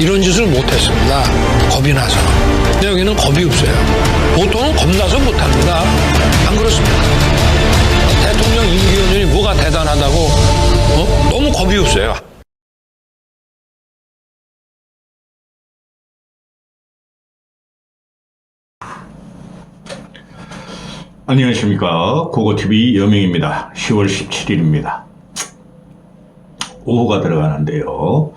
이런 짓을 못했습니다. 겁이 나서. 근데 여기는 겁이 없어요. 보통은 겁나서 못합니다. 안 그렇습니까? 대통령 임기연연이 뭐가 대단하다고 너무 겁이 없어요. 안녕하십니까. 고고TV 여명입니다. 10월 17일입니다. 오후가 들어가는데요.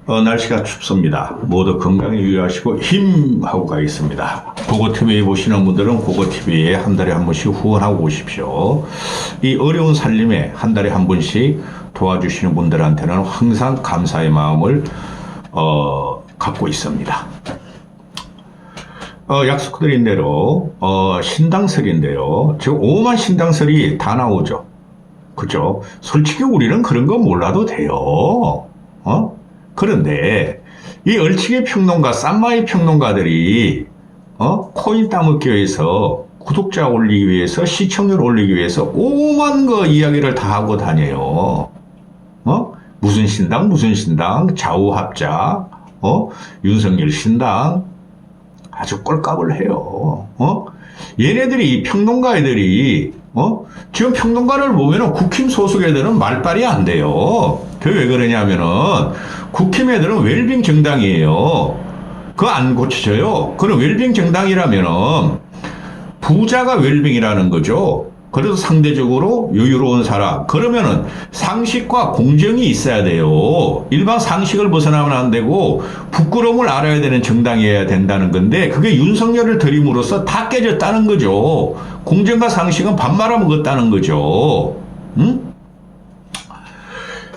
날씨가 춥습니다. 모두 건강에 유의하시고 힘하고 가겠습니다. 고고TV 보시는 분들은 고고TV에 한 달에 한 번씩 후원하고 오십시오. 이 어려운 살림에 한 달에 한 번씩 도와주시는 분들한테는 항상 감사의 마음을 갖고 있습니다. 약속드린 대로 신당설인데요. 지금 오만 신당설이 다 나오죠. 그죠? 솔직히 우리는 그런 거 몰라도 돼요. 그런데 이 얼치기 평론가, 쌈마이 평론가들이 코인 따먹기 위해서, 구독자 올리기 위해서, 시청률 올리기 위해서 오만 거 이야기를 다 하고 다녀요. 무슨 신당, 무슨 신당, 좌우합작, 윤석열 신당, 아주 꼴값을 해요. 얘네들이, 평론가 애들이, 지금 평론가를 보면은 국힘 소속 애들은 말빨이 안 돼요. 그게 왜 그러냐면은, 국힘 애들은 웰빙 정당이에요. 그거 안 고쳐져요. 그럼 웰빙 정당이라면은, 부자가 웰빙이라는 거죠. 그래도 상대적으로 여유로운 사람. 그러면은 상식과 공정이 있어야 돼요. 일반 상식을 벗어나면 안 되고 부끄러움을 알아야 되는 정당이어야 된다는 건데 그게 윤석열을 들임으로써 다 깨졌다는 거죠. 공정과 상식은 밥 말아먹었다는 거죠.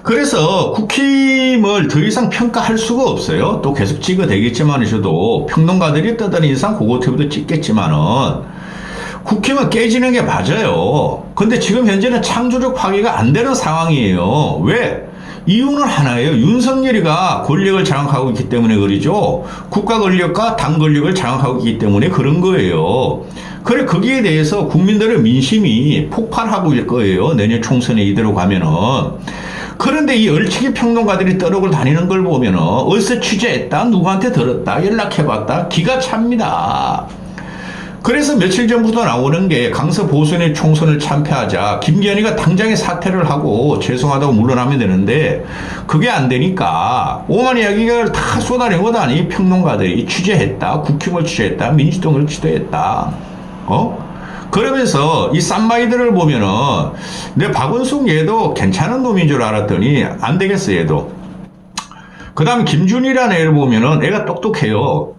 그래서 국힘을 더 이상 평가할 수가 없어요. 또 계속 찍어대겠지만 저도 평론가들이 떠드는 이상 고고TV도 찍겠지만은 국힘은 깨지는 게 맞아요. 근데 지금 현재는 창조적 파괴가 안 되는 상황이에요. 왜? 이유는 하나예요. 윤석열이가 권력을 장악하고 있기 때문에 그러죠. 국가 권력과 당 권력을 장악하고 있기 때문에 그런 거예요. 그래, 거기에 대해서 국민들의 민심이 폭발하고 있을 거예요. 내년 총선에 이대로 가면은. 그런데 이 얼치기 평론가들이 떠들고 다니는 걸 보면은 어디서 취재했다, 누구한테 들었다, 연락해봤다, 기가 찹니다. 그래서 며칠 전부터 나오는 게 강서 보선의 총선을 참패하자 김기현이가 당장에 사퇴를 하고 죄송하다고 물러나면 되는데 그게 안 되니까 오만 이야기를 다 쏟아낸 거다니. 평론가들이 취재했다, 국힘을 취재했다, 민주당을 취재했다. 그러면서 이 쌈마이들을 보면은 내 박원숙 얘도 괜찮은 놈인 줄 알았더니 안 되겠어 얘도. 그 다음 김준이라는 애를 보면은 애가 똑똑해요.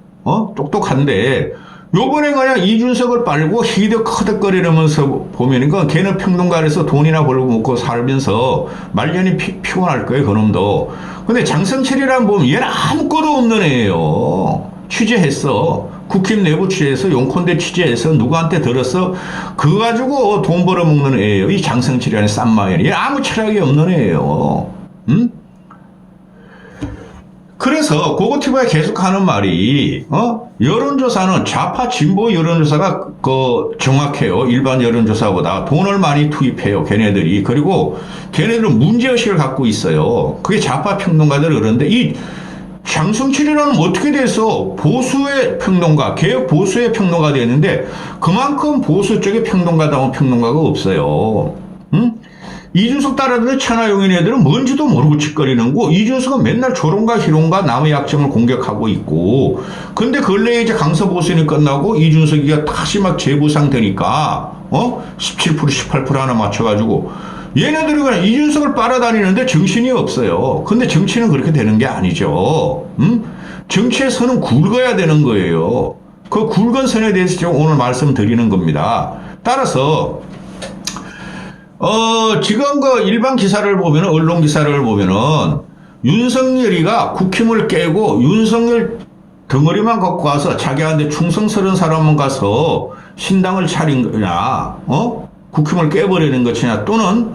똑똑한데 요번에 그냥 이준석을 빨고 히덕히덕거리면서 보면은 걔는 평론가에서 돈이나 벌고 먹고 살면서 말년이 피곤할 거예요, 그놈도. 근데 장성철이라는 보면 얘는 아무것도 없는 애예요. 취재했어. 국힘 내부 취재해서 용콘대 취재해서 누구한테 들었어? 그거 가지고 돈 벌어먹는 애예요. 이 장성철이라는 쌈마이는. 얘 아무 철학이 없는 애예요. 그래서 고고TV가 계속 하는 말이 여론조사는 좌파 진보 여론조사가 정확해요. 일반 여론조사보다 돈을 많이 투입해요. 걔네들이. 그리고 걔네들은 문제의식을 갖고 있어요. 그게 좌파 평론가들 그런데 이 장성철이라는 어떻게 돼서 보수의 평론가, 개혁 보수의 평론가 되었는데 그만큼 보수 쪽의 평론가다운 평론가가 없어요. 이준석 따라들은 천하용인 애들은 뭔지도 모르고 짓거리는 거. 이준석은 맨날 조롱과 희롱과 남의 약점을 공격하고 있고. 근데 근래에 이제 강서 보선이 끝나고 이준석이가 다시 막 재보상 되니까 17% 18% 하나 맞춰가지고 얘네들이 그냥 이준석을 빨아다니는데 정신이 없어요. 근데 정치는 그렇게 되는 게 아니죠. 정치의 선은 굵어야 되는 거예요. 그 굵은 선에 대해서 지금 오늘 말씀드리는 겁니다. 따라서 지금 그 일반 기사를 보면은, 언론 기사를 보면은, 윤석열이가 국힘을 깨고 윤석열 덩어리만 갖고 가서 자기한테 충성스러운 사람만 가서 신당을 차린 거냐, 국힘을 깨버리는 것이냐, 또는,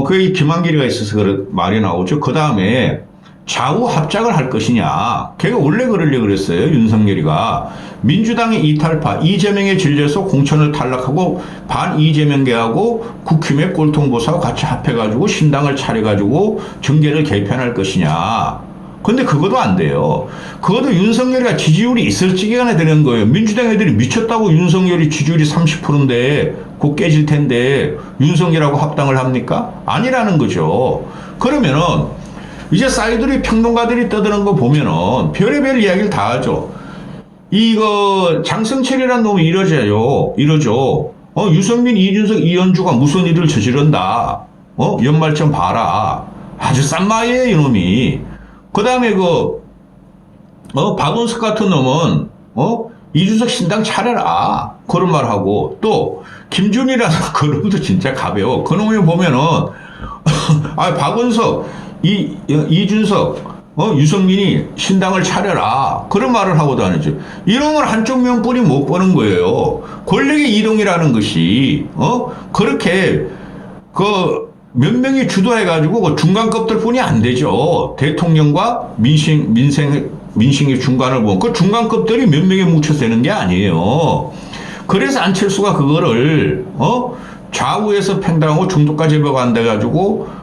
그게 김한길이가 있어서 그런 말이 나오죠. 그 다음에 좌우 합작을 할 것이냐. 걔가 원래 그러려고 그랬어요. 윤석열이가. 민주당의 이탈파, 이재명에 질려서 공천을 탈락하고 반 이재명계하고 국힘의 꼴통보사와 같이 합해가지고 신당을 차려가지고 정계를 개편할 것이냐. 근데 그것도 안 돼요. 그것도 윤석열이가 지지율이 있을 지경에 되는 거예요. 민주당 애들이 미쳤다고 윤석열이 지지율이 30%인데 곧 깨질 텐데 윤석열하고 합당을 합니까? 아니라는 거죠. 그러면은 이제 사이드리 평론가들이 떠드는 거 보면은 별의별 이야기를 다 하죠. 이거 장성철이라는 놈이 이러죠. 유승민, 이준석, 이현주가 무슨 일을 저지른다. 연말점 봐라. 아주 싼 마이에요, 이놈이. 그 다음에 박원석 같은 놈은, 이준석 신당 차려라. 그런 말 하고, 또, 김준이라는 그 놈도 진짜 가벼워. 그 놈이 보면은, 박원석, 이준석, 유승민이 신당을 차려라. 그런 말을 하고 다니죠. 이런 걸 한쪽 면뿐이 못 보는 거예요. 권력의 이동이라는 것이, 그렇게, 몇 명이 주도해가지고 중간급들 뿐이 안 되죠. 대통령과 민심의 중간을 보면 그 중간급들이 몇 명이 뭉쳐서 되는 게 아니에요. 그래서 안철수가 그거를, 좌우에서 팽당하고 중도까지 해봐간돼가지고,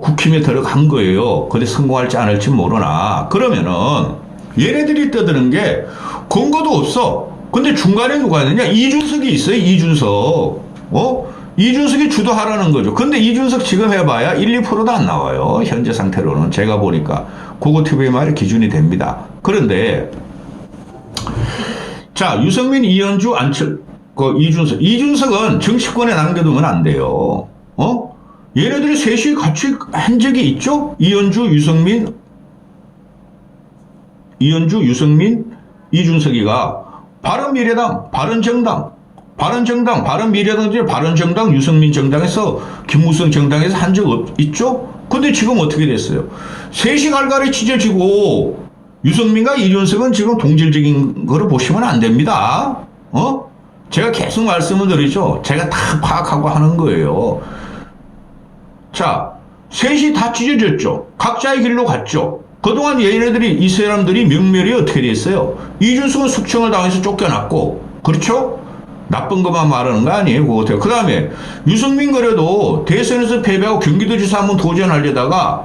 국힘에 들어간 거예요. 근데 성공할지 안 할지 모르나. 그러면은, 얘네들이 떠드는 게 근거도 없어. 근데 중간에 누가 있느냐? 이준석이 있어요, 이준석. 이준석이 주도하라는 거죠. 근데 이준석 지금 해봐야 1, 2%도 안 나와요. 현재 상태로는. 제가 보니까. 고고TV의 말이 기준이 됩니다. 그런데, 자, 유승민, 이현주, 이준석. 이준석은 정치권에 남겨두면 안 돼요. 얘네들이 셋이 같이 한 적이 있죠? 이현주, 유승민, 이준석이가 바른미래당, 바른정당, 유승민 정당에서, 김무성 정당에서 한 적 있죠? 근데 지금 어떻게 됐어요? 셋이 갈갈이 찢어지고, 유승민과 이준석은 지금 동질적인 거를 보시면 안 됩니다. 제가 계속 말씀을 드리죠. 제가 다 파악하고 하는 거예요. 자, 셋이 다 찢어졌죠. 각자의 길로 갔죠. 그동안 얘네들이, 이 사람들이 명멸이 어떻게 됐어요? 이준석은 숙청을 당해서 쫓겨났고, 그렇죠? 나쁜 것만 말하는 거 아니에요, 그거. 그 다음에, 유승민 그래도 대선에서 패배하고 경기도지사 한번 도전하려다가,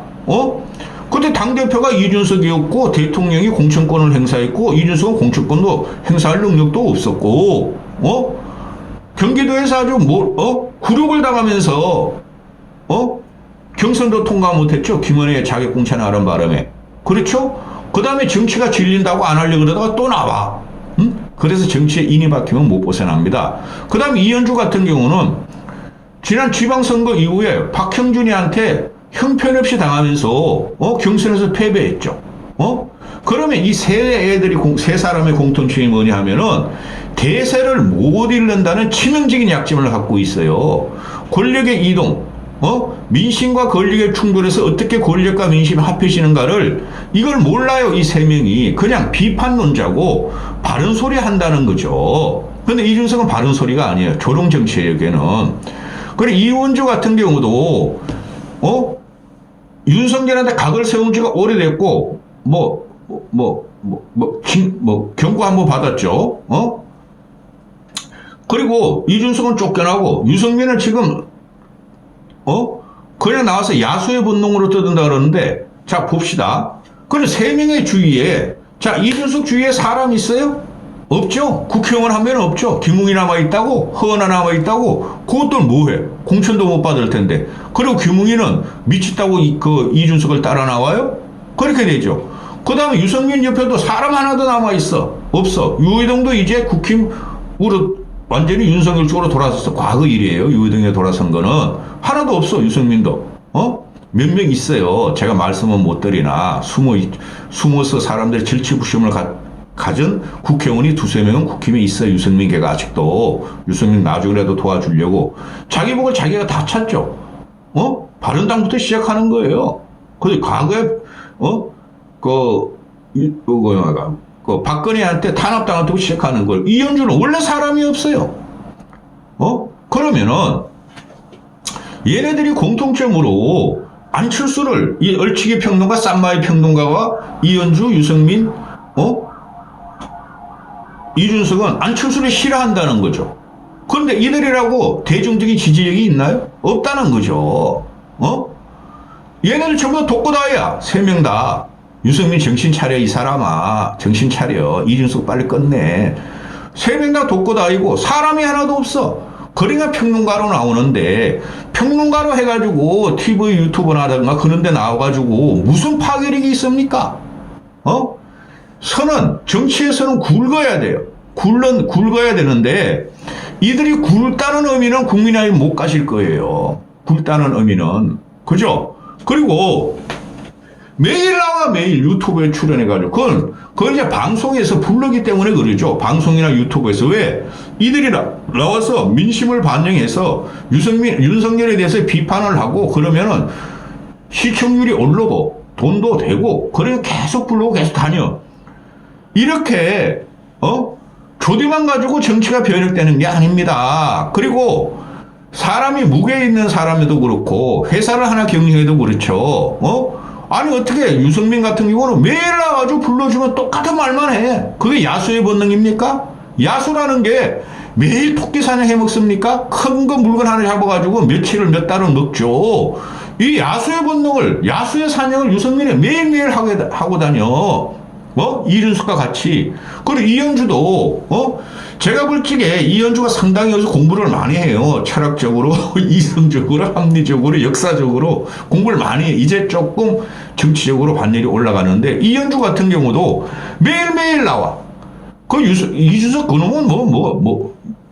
그때 당대표가 이준석이었고, 대통령이 공천권을 행사했고, 이준석은 공천권도 행사할 능력도 없었고, 경기도에서 아주 굴욕을 당하면서, 경선도 통과 못했죠. 김은혜의 자격 공천하는 바람에. 그렇죠? 그 다음에 정치가 질린다고 안 하려고 그러다가 또 나와. 그래서 정치에 인이 박히면 못 벗어납니다. 그 다음에 이현주 같은 경우는 지난 지방선거 이후에 박형준이한테 형편없이 당하면서 경선에서 패배했죠. 그러면 이 세 사람의 공통점이 뭐냐 하면은 대세를 못 잃는다는 치명적인 약점을 갖고 있어요. 권력의 이동, 민심과 권력의 충돌에서 어떻게 권력과 민심이 합해지는가를 이걸 몰라요. 이 세 명이 그냥 비판론자고 바른 소리 한다는 거죠. 근데 이준석은 바른 소리가 아니에요. 조롱 정치예요, 걔는. 그리고 이원주 같은 경우도 윤석열한테 각을 세운 지가 오래됐고 경고 한번 받았죠. 그리고 이준석은 쫓겨나고 유승민은 지금 그냥 나와서 야수의 본능으로 떠든다 그러는데, 자, 봅시다. 그럼 세 명의 주위에, 자, 이준석 주위에 사람 있어요? 없죠? 국회의원 한 명은 없죠? 김웅이 남아있다고? 허은하 남아있다고? 그것들 뭐해? 공천도 못 받을 텐데. 그리고 김웅이는 미쳤다고 이준석을 따라 나와요? 그렇게 되죠. 그 다음에 유승민 옆에도 사람 하나도 남아있어? 없어. 유의동도 이제 국힘으로 완전히 윤석열 쪽으로 돌아섰어. 과거 일이에요. 유의동에 돌아선 거는. 하나도 없어. 유승민도. 몇 명 있어요. 제가 말씀은 못 드리나. 숨어서 사람들의 질치부심을 가진 국회의원이 두세 명은 국힘에 있어요. 유승민 걔가 아직도. 유승민 나중이라도 도와주려고. 자기 복을 자기가 다 찾죠. 바른당부터 시작하는 거예요. 근데 과거에, 박근혜한테 탄압당할 때 시작하는 걸. 이현주는 원래 사람이 없어요. 그러면은, 얘네들이 공통점으로 안철수를, 이 얼치기 평론가, 쌈마이 평론가와 이현주, 유승민, 이준석은 안철수를 싫어한다는 거죠. 그런데 이들이라고 대중적인 지지력이 있나요? 없다는 거죠. 얘네들 전부 다 독고다이야. 세 명 다. 유승민 정신 차려, 이 사람아. 정신 차려. 이준석 빨리 끝내. 3명 다 독고다이고 사람이 하나도 없어. 그러니까 평론가로 나오는데, 평론가로 해가지고 TV 유튜브나든가 그런 데 나와가지고 무슨 파괴력이 있습니까? 선은, 정치에서는 굵어야 돼요. 굵어야 되는데, 이들이 굵다는 의미는 국민의힘 못 가실 거예요. 굵다는 의미는. 그죠? 그리고, 매일 나와, 매일 유튜브에 출연해가지고. 그건 이제 방송에서 부르기 때문에 그러죠. 방송이나 유튜브에서. 왜? 이들이 나와서 민심을 반영해서 윤석열에 대해서 비판을 하고 그러면은 시청률이 오르고 돈도 되고, 그래 계속 부르고 계속 다녀. 이렇게, 조디만 가지고 정치가 변혁되는 게 아닙니다. 그리고 사람이 무게 있는 사람에도 그렇고, 회사를 하나 경영해도 그렇죠. 아니, 어떻게, 유승민 같은 경우는 매일 나와가지고 불러주면 똑같은 말만 해. 그게 야수의 본능입니까? 야수라는 게 매일 토끼 사냥해 먹습니까? 큰 거 물건 하나 잡아가지고 며칠을 몇 달을 먹죠. 이 야수의 본능을, 야수의 사냥을 유승민이 매일매일 하고 다녀. 이준석과 같이. 그리고 이현주도, 제가 볼 적에 이현주가 상당히 여기서 공부를 많이 해요. 철학적으로, 이성적으로, 합리적으로, 역사적으로 공부를 많이 해. 이제 조금 정치적으로 반열이 올라가는데, 이현주 같은 경우도 매일매일 나와. 이준석 그놈은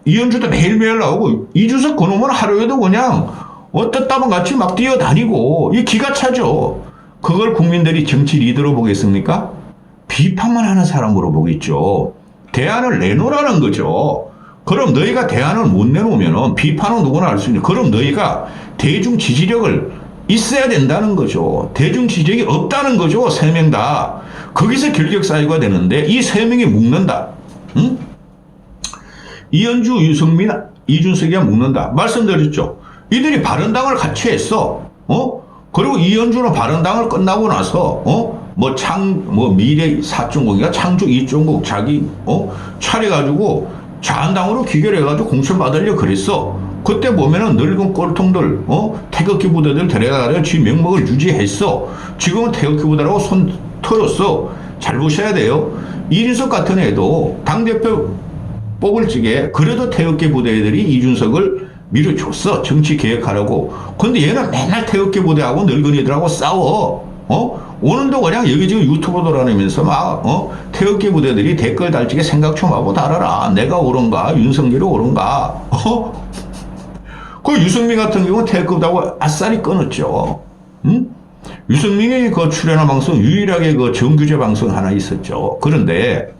이현주도 매일매일 나오고, 이준석 그놈은 하루에도 그냥, 떴다면 같이 막 뛰어다니고, 이 기가 차죠. 그걸 국민들이 정치 리더로 보겠습니까? 비판만 하는 사람으로 보겠죠. 대안을 내놓으라는 거죠. 그럼 너희가 대안을 못 내놓으면 비판은 누구나 할 수 있는. 그럼 너희가 대중 지지력을 있어야 된다는 거죠. 대중 지지력이 없다는 거죠. 3명 다. 거기서 결격 사유가 되는데 이 3명이 묶는다. 응? 이현주, 유승민, 이준석이가 묶는다. 말씀드렸죠. 이들이 바른당을 같이 했어. 그리고 이현주는 바른당을 끝나고 나서 미래 4.0이가 창조 2.0 자기 차려가지고 자한당으로 귀결해가지고 공천 받으려 그랬어. 그때 보면은 늙은 꼴통들 태극기 부대들 데려가서 지 명목을 유지했어. 지금은 태극기 부대라고 손 털었어. 잘 보셔야 돼요. 이준석 같은 애도 당대표 뽑을 적에 그래도 태극기 부대들이 이준석을 밀어줬어. 정치 개혁하라고. 근데 얘는 맨날 태극기 부대하고 늙은이들하고 싸워. 오늘도 그냥 여기저기 유튜브 돌아다니면서 태극기 부대들이 댓글 달지게 생각 좀 하고 달아라. 내가 옳은가? 윤석열이 옳은가? 그 유승민 같은 경우는 태극기 부대하고 아싸리 끊었죠. 유승민이 그 출연한 방송 유일하게 그 정규제 방송 하나 있었죠. 그런데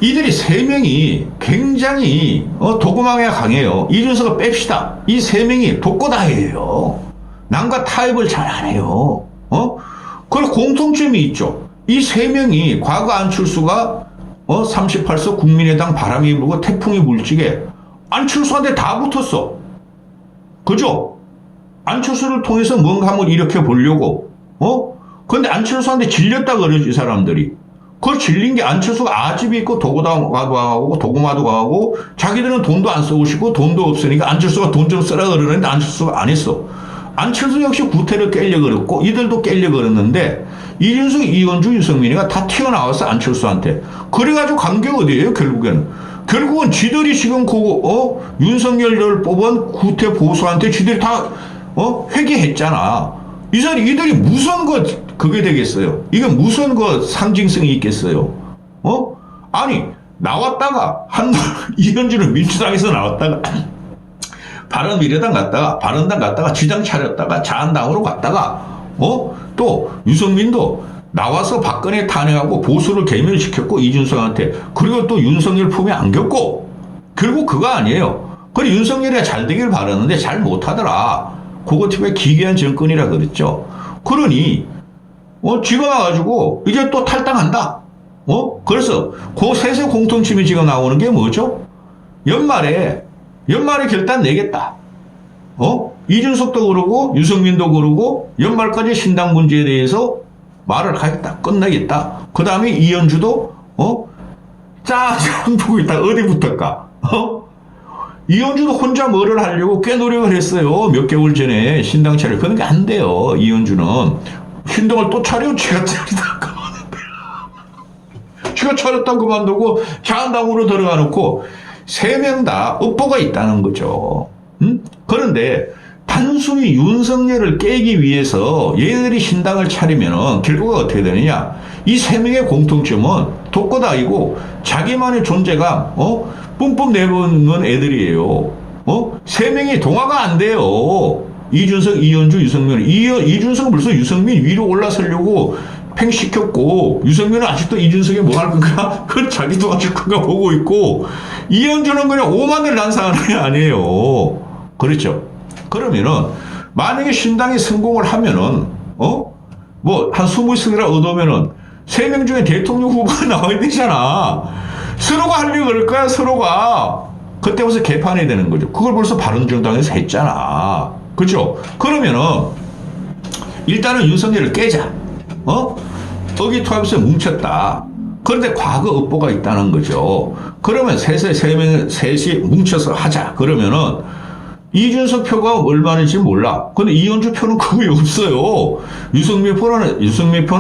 이들이 3명이 굉장히 도구망이가 강해요. 이준석을 뺍시다. 이 3명이 독고다이에요. 남과 타협을 잘 안 해요. 그리고 공통점이 있죠. 이 3명이 과거 안철수가 38서 국민의당 바람이 불고 태풍이 불 적에 안철수한테 다 붙었어. 그죠? 안철수를 통해서 뭔가 한번 일으켜 보려고. 근데 안철수한테 질렸다 그러지, 이 사람들이. 그걸 질린 게 안철수가 아집이 있고 도구마도 가고 자기들은 돈도 안 써오시고 돈도 없으니까 안철수가 돈 좀 쓰라 그러는데 안철수가 안 했어. 안철수 역시 구태를 깨려 그랬고 이들도 깨려 그랬는데 이준석, 이현주, 유승민이가 다 튀어나와서 안철수한테. 그래가지고 관계 어디예요 결국에는. 결국은 지들이 지금 윤석열을 뽑은 구태 보수한테 지들이 다 회귀했잖아. 이들이 무슨 그게 되겠어요. 이게 무슨 상징성이 있겠어요. 아니 나왔다가 이현주는 민주당에서 나왔다가 바른미래당 갔다가 바른당 갔다가 지당 차렸다가 자한당으로 갔다가 또 유승민도 나와서 박근혜 탄핵하고 보수를 괴멸시켰고 이준석한테. 그리고 또 윤석열 품에 안겼고 결국 그거 아니에요. 그래 윤석열이 잘 되길 바랐는데 잘 못하더라. 그거 특히 기괴한 정권이라 그랬죠. 그러니 지금 와가지고 이제 또 탈당한다. 그래서 그 셋의 공통점이 지금 나오는 게 뭐죠? 연말에 결단 내겠다. 이준석도 그러고 유승민도 그러고 연말까지 신당 문제에 대해서 말을 하겠다. 끝내겠다. 그 다음에 이현주도 짜잔 보고 있다. 어디 붙을까? 이현주도 혼자 뭐를 하려고 꽤 노력을 했어요. 몇 개월 전에 신당 차례. 그런 게 안 돼요. 이현주는. 신당을 또 차려? 지가 차리다 그만한다. 지가 차렸다 그만두고 향당으로 들어가 놓고 3명 다 업보가 있다는 거죠. 그런데 단순히 윤석열을 깨기 위해서 얘들이 신당을 차리면 결과가 어떻게 되느냐? 이 3명의 공통점은 독고다이고 자기만의 존재감, 뿜뿜 내보는 애들이에요. 3명이 동화가 안 돼요. 이준석, 이현주, 유승민. 이준석은 벌써 유승민 위로 올라서려고 팽시켰고, 유승민은 아직도 이준석이 뭐 할 건가? 그건 자기도 아직 건가 보고 있고, 이현주는 그냥 오만을 난사하는 게 아니에요. 그렇죠? 그러면은, 만약에 신당이 성공을 하면은, 뭐, 한 20석이라 얻으면은, 3명 중에 대통령 후보가 나와야 되잖아. 서로가 하려고 그럴 거야, 서로가. 그때 벌써 개판이 되는 거죠. 그걸 벌써 바른정당에서 했잖아. 그죠? 그러면은, 일단은 윤석열을 깨자. 의기투합해서 뭉쳤다. 그런데 과거 업보가 있다는 거죠. 그러면 셋이 뭉쳐서 하자. 그러면은, 이준석 표가 얼마인지 몰라. 근데 이현주 표는 거의 없어요. 유승민 표는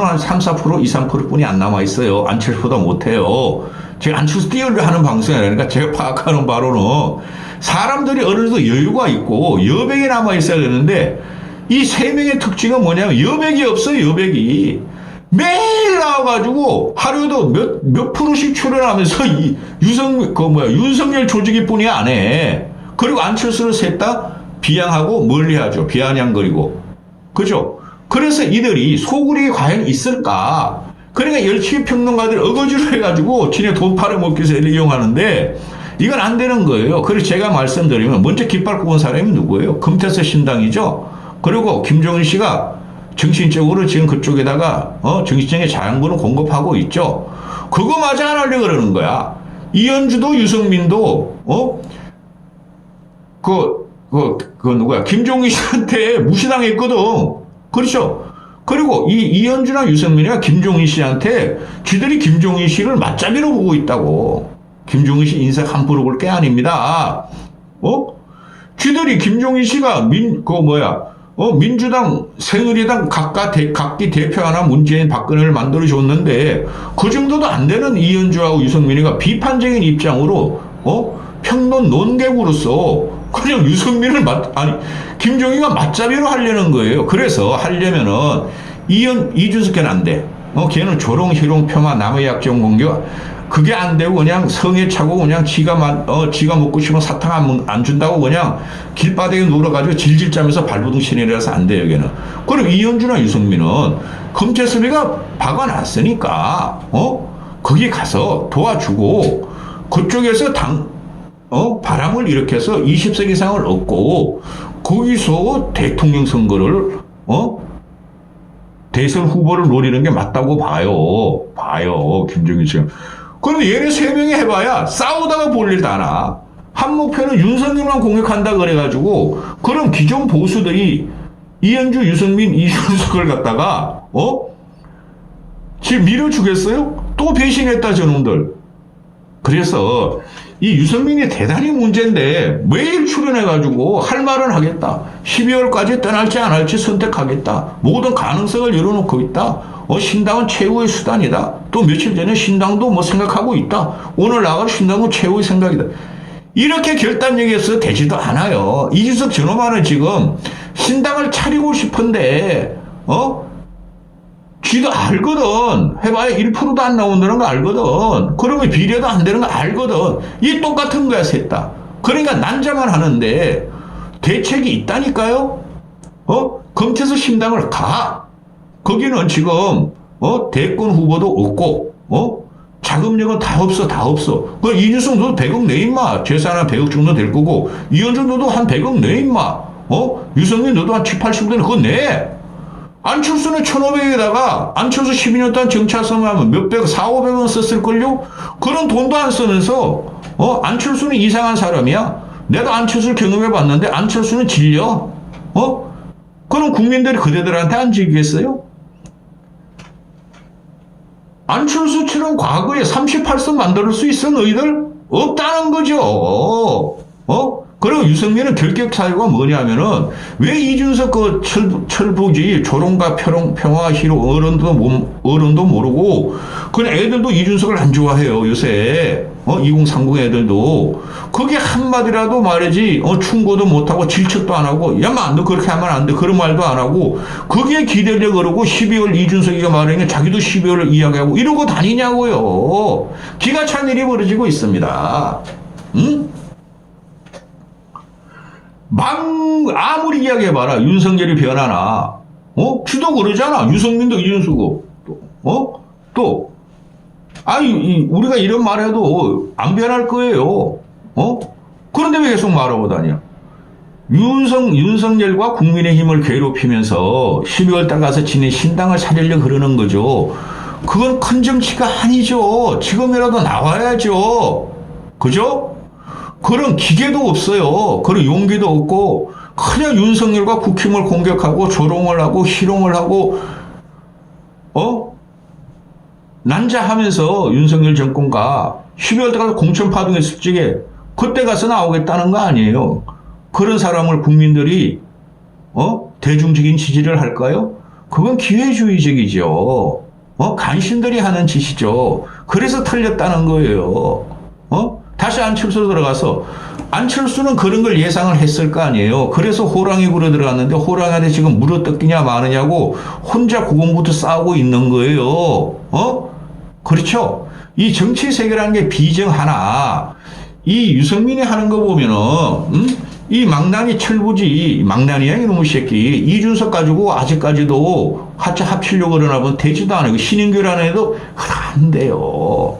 한 3, 4%, 2, 3% 뿐이 안 남아있어요. 안철수보다 못해요. 제가 안철수 띄우려 하는 방송이 아니니까 제가 파악하는 바로는 사람들이 어느 정도 여유가 있고 여백이 남아있어야 되는데 이 3명의 특징은 뭐냐면 여백이 없어요. 여백이. 매일 나와가지고 하루에도 몇 프로씩 출연하면서 윤석열 조직이 뿐이 안 해. 그리고 안철수를 셋 다 비양하고 멀리하죠. 비아냥거리고. 그죠? 그래서 이들이 소굴이 과연 있을까? 그러니까 열심히 평론가들 어거지로 해가지고 지네 돈 팔아먹기 위해서 이용하는데 이건 안 되는 거예요. 그래서 제가 말씀드리면 먼저 깃발 꼽은 사람이 누구예요? 금태섭 신당이죠. 그리고 김종인 씨가 정신적으로 지금 그쪽에다가 정신적인 자양분을 공급하고 있죠. 그거마저 안 하려고 그러는 거야. 이현주도 유승민도 누구야? 김종인 씨한테 무시당했거든. 그렇죠? 그리고 이현주나 유승민이가 김종인 씨한테 쥐들이 김종인 씨를 맞잡이로 보고 있다고. 김종인 씨 인생 함부로 볼 게 아닙니다. 쥐들이 김종인 씨가 민주당, 새누리당 각기 대표 하나 문재인, 박근혜를 만들어줬는데 그 정도도 안 되는 이현주하고 유승민이가 비판적인 입장으로 평론 논객으로서 그냥 유승민을 김종인가 맞잡이로 하려는 거예요. 그래서 하려면은 이준석께는 안 돼. 걔는 조롱, 희롱, 폄하, 남의 약점 공격 그게 안 되고 그냥 성에 차고 그냥 지가 먹고 싶은 사탕 안 준다고 그냥 길바닥에 누워가지고 질질 짜면서 발부둥신이라서 안 돼요, 걔는. 그럼 이현주나 유승민은 금태섭이가 박아놨으니까, 거기 가서 도와주고 그쪽에서 바람을 일으켜서 20석 이상을 얻고 거기서 대통령 선거를 대선 후보를 노리는 게 맞다고 봐요. 김종인 씨가. 그런데 얘네 3명이 해봐야 싸우다가 볼 일 다 나. 한 목표는 윤석열만 공격한다 그래가지고 그럼 기존 보수들이 이현주, 유승민, 이준석을 갖다가 지금 밀어주겠어요? 또 배신했다 저놈들. 그래서 이 유승민이 대단히 문제인데 매일 출연해가지고 할 말은 하겠다. 12월까지 떠날지 안 할지 선택하겠다. 모든 가능성을 열어놓고 있다. 신당은 최후의 수단이다. 또 며칠 전에 신당도 뭐 생각하고 있다. 오늘 나갈 신당은 최후의 생각이다. 이렇게 결단력에서 되지도 않아요. 이준석 저놈아는 지금 신당을 차리고 싶은데 쥐도 알거든. 해봐야 1%도 안 나온다는 거 알거든. 그러면 비례도 안 되는 거 알거든. 이 똑같은 거야, 셋 다. 그러니까 난자만 하는데 대책이 있다니까요. 금태섭 신당을 가. 거기는 지금 대권 후보도 없고 자금력은 다 없어. 그 이준석 너도 100억 내 임마. 재산 한 100억 정도 될 거고 이현주 너도 한 100억 내 임마. 유승민 너도 한 7, 80억 내. 그거 내. 안철수는 1,500에다가 안철수 12년 동안 정치하면 몇백, 4, 500원 썼을걸요? 그런 돈도 안 쓰면서 안철수는 이상한 사람이야. 내가 안철수를 경험해봤는데 안철수는 질려. 그럼 국민들이 그대들한테 안 질겠어요? 안철수처럼 과거에 38선 만들 수 있어 너희들? 없다는 거죠. 그리고 유승민은 결격 사유가 뭐냐면은 왜 이준석 그 철부지 조롱과 평화 희로 어른도 모르고 그냥 애들도 이준석을 안 좋아해요 요새 2030 애들도 그게 한마디라도 말이지 충고도 못하고 질책도 안 하고 야마 너 그렇게 하면 안 돼 그런 말도 안 하고 그게 기대려 그러고 12월 이준석이가 말하는 자기도 12월을 이야기하고 이러고 다니냐고요. 기가 찬 일이 벌어지고 있습니다. 응? 아무리 이야기해봐라. 윤석열이 변하나. 지도 그러잖아. 유승민도 이준수고. 우리가 이런 말 해도 안 변할 거예요. 그런데 왜 계속 말하고 다녀? 윤석열과 국민의힘을 괴롭히면서 12월 달 가서 지네 신당을 차리려고 그러는 거죠. 그건 큰 정치가 아니죠. 지금이라도 나와야죠. 그죠? 그런 기계도 없어요. 그런 용기도 없고 그냥 윤석열과 국힘을 공격하고 조롱을 하고 희롱을 하고 난자하면서 윤석열 정권과 12월 달 가서 공천파동했을 적에 그때 가서 나오겠다는 거 아니에요. 그런 사람을 국민들이 대중적인 지지를 할까요? 그건 기회주의적이죠. 간신들이 하는 짓이죠. 그래서 틀렸다는 거예요. 다시 안철수 들어가서 안철수는 그런 걸 예상을 했을 거 아니에요. 그래서 호랑이 굴에 들어갔는데 호랑이한테 지금 물어뜯기냐 마느냐고 혼자 고군부터 싸우고 있는 거예요. 그렇죠? 이 정치 세계라는 게 비정 하나. 이 유승민이 하는 거 보면은 이 망나니 철부지 망나니야 이놈의 새끼 이준석 가지고 아직까지도 같이 합치려고 그러나 보면 되지도 않아요. 신인규라는 애도 안 돼요.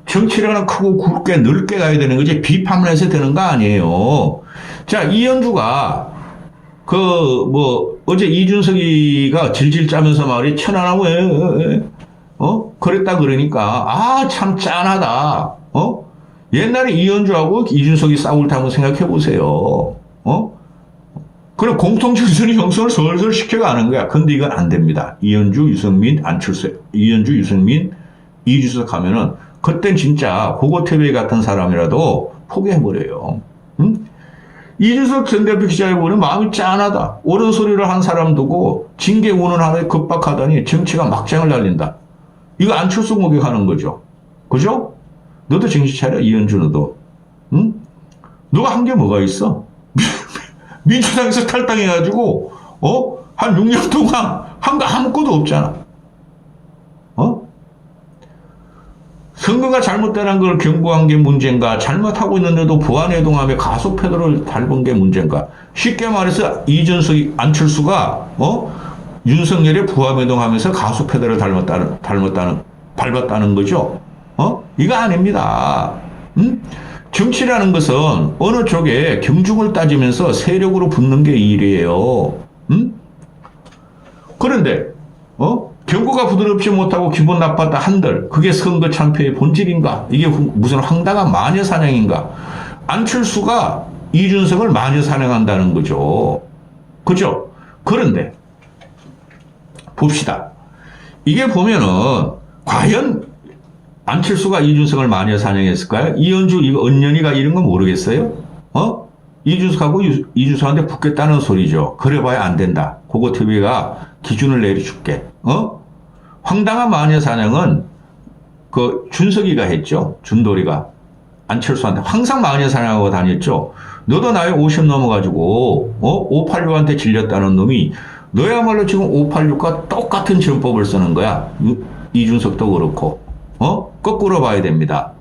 정치라는 크고 굵게 넓게 가야 되는 거지 비판만 해서 되는 거 아니에요. 자, 이현주가 어제 이준석이가 질질 짜면서 말이 천안하고 그랬다 그러니까 참 짠하다. 옛날에 이현주하고 이준석이 싸울 때 한번 생각해 보세요. 그럼 공통정신이 형성을 설설 시켜가는 거야. 근데 이건 안 됩니다. 이현주, 유승민, 안철수, 이현주, 유승민, 이준석 하면은 그땐 진짜 고고태배 같은 사람이라도 포기해버려요. 이준석 전 대표 기자에 보면 마음이 짠하다. 옳은 소리를 한 사람 두고 징계 운운하에 급박하더니 정치가 막장을 날린다. 이거 안철수 공격하는 거죠. 그죠? 너도 정신 차려, 이현주 너도. 응? 너가 한 게 뭐가 있어? 민주당에서 탈당해가지고, 한 6년 동안 한 거 아무것도 없잖아. 선거가 잘못되는 걸 경고한 게 문제인가? 잘못하고 있는데도 부안해동하며 가속 페달을 밟은 게 문제인가? 쉽게 말해서 이준석이, 안철수가, 윤석열의 부안해동하면서 가속 페달을 밟았다는 거죠. 이거 아닙니다. 정치라는 것은 어느 쪽에 경중을 따지면서 세력으로 붙는 게 일이에요. 그런데 경고가 부드럽지 못하고 기분 나빴다 한들 그게 선거 참패의 본질인가? 이게 무슨 황당한 마녀 사냥인가? 안철수가 이준석을 마녀 사냥한다는 거죠. 그죠? 그런데 봅시다. 이게 보면은 과연 안철수가 이준석을 마녀 사냥했을까요? 이현주, 은연이가 이런 건 모르겠어요? 이준석하고 이준석한테 붙겠다는 소리죠. 그래봐야 안 된다. 고고TV가 기준을 내려줄게. 황당한 마녀 사냥은 준석이가 했죠. 준돌이가. 안철수한테 항상 마녀 사냥하고 다녔죠. 너도 나이 50 넘어가지고, 586한테 질렸다는 놈이 너야말로 지금 586과 똑같은 전법을 쓰는 거야. 이준석도 그렇고. 거꾸로 봐야 됩니다.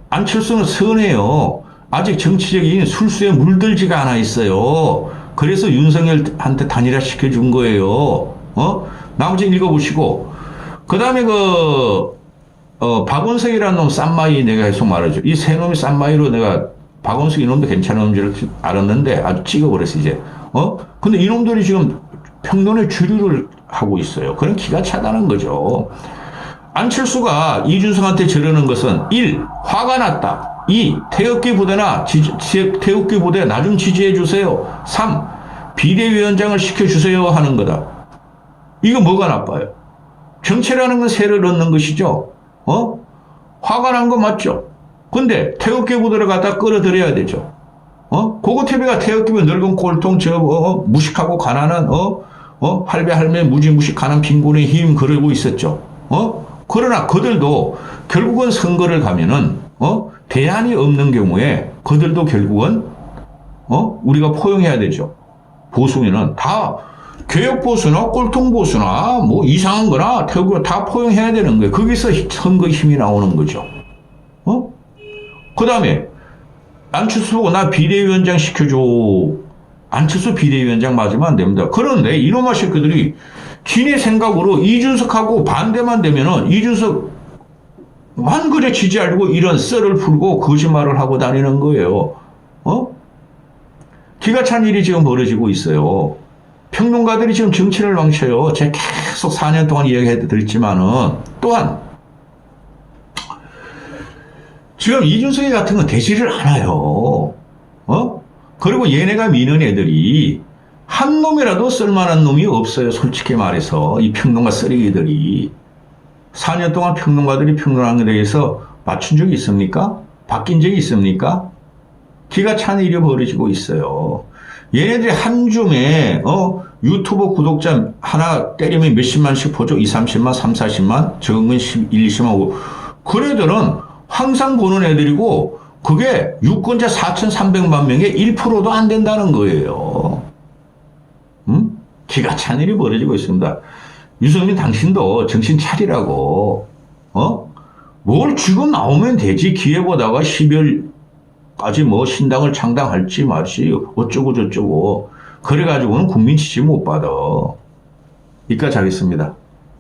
안철수는 선해요. 아직 정치적인 술수에 물들지가 않아 있어요. 그래서 윤석열한테 단일화 시켜준 거예요. 나머지 읽어보시고. 그 다음에 박원석이라는 놈 쌈마이 내가 계속 말하죠. 이 세 놈이 쌈마이로 내가 박원석 이놈도 괜찮은 놈인 줄 알았는데 아주 찍어버렸어, 이제. 근데 이놈들이 지금 평론의 주류를 하고 있어요. 그런 기가 차다는 거죠. 안철수가 이준석한테 저러는 것은 1. 화가 났다. 2. 태극기 부대 나 좀 지지해 주세요. 3. 비대위원장을 시켜주세요 하는 거다. 이거 뭐가 나빠요? 정치라는 건 세를 얻는 것이죠. 화가 난 거 맞죠? 근데 태극기 부대를 갖다 끌어들여야 되죠. 그거 TV가 태극기면 늙은 꼴통, 무식하고 가난한, 할배, 할매, 무지무식, 가난 빈곤의 힘, 그러고 있었죠. 그러나 그들도 결국은 선거를 가면은, 대안이 없는 경우에 그들도 결국은, 우리가 포용해야 되죠. 보수면은 다, 개혁보수나 꼴통보수나 뭐 이상한 거나 태극을 다 포용해야 되는 거예요. 거기서 선거 힘이 나오는 거죠. 그 다음에, 안철수 보고 나 비대위원장 시켜줘. 안철수 비대위원장 맞으면 안 됩니다. 그런데 이놈의 새끼들이 지네 생각으로 이준석하고 반대만 되면은 이준석만 그래 지지하려고 이런 썰을 풀고 거짓말을 하고 다니는 거예요. 기가 찬 일이 지금 벌어지고 있어요. 평론가들이 지금 정치를 망쳐요. 제가 계속 4년 동안 이야기해 드렸지만은 또한 지금 이준석이 같은 건 되지를 않아요. 그리고 얘네가 미는 애들이 한 놈이라도 쓸만한 놈이 없어요. 솔직히 말해서 이 평론가 쓰레기들이 4년 동안 평론가들이 평론한 것에 대해서 맞춘 적이 있습니까? 바뀐 적이 있습니까? 기가 찬 일이 벌어지고 있어요. 얘네들이 한 줌에 유튜브 구독자 하나 때리면 몇십만씩 보죠. 2, 30만, 3, 40만, 적은 건 1, 20만 오고. 그래들은 항상 보는 애들이고 그게 유권자 4,300만 명의 1%도 안 된다는 거예요. 기가 찬 일이 벌어지고 있습니다. 유승민 당신도 정신 차리라고. 뭘 지금 나오면 되지. 기회 보다가 12월까지 뭐 신당을 창당할지 말지 어쩌고 저쩌고. 그래가지고는 국민 지지 못 받아. 이까지 하겠습니다.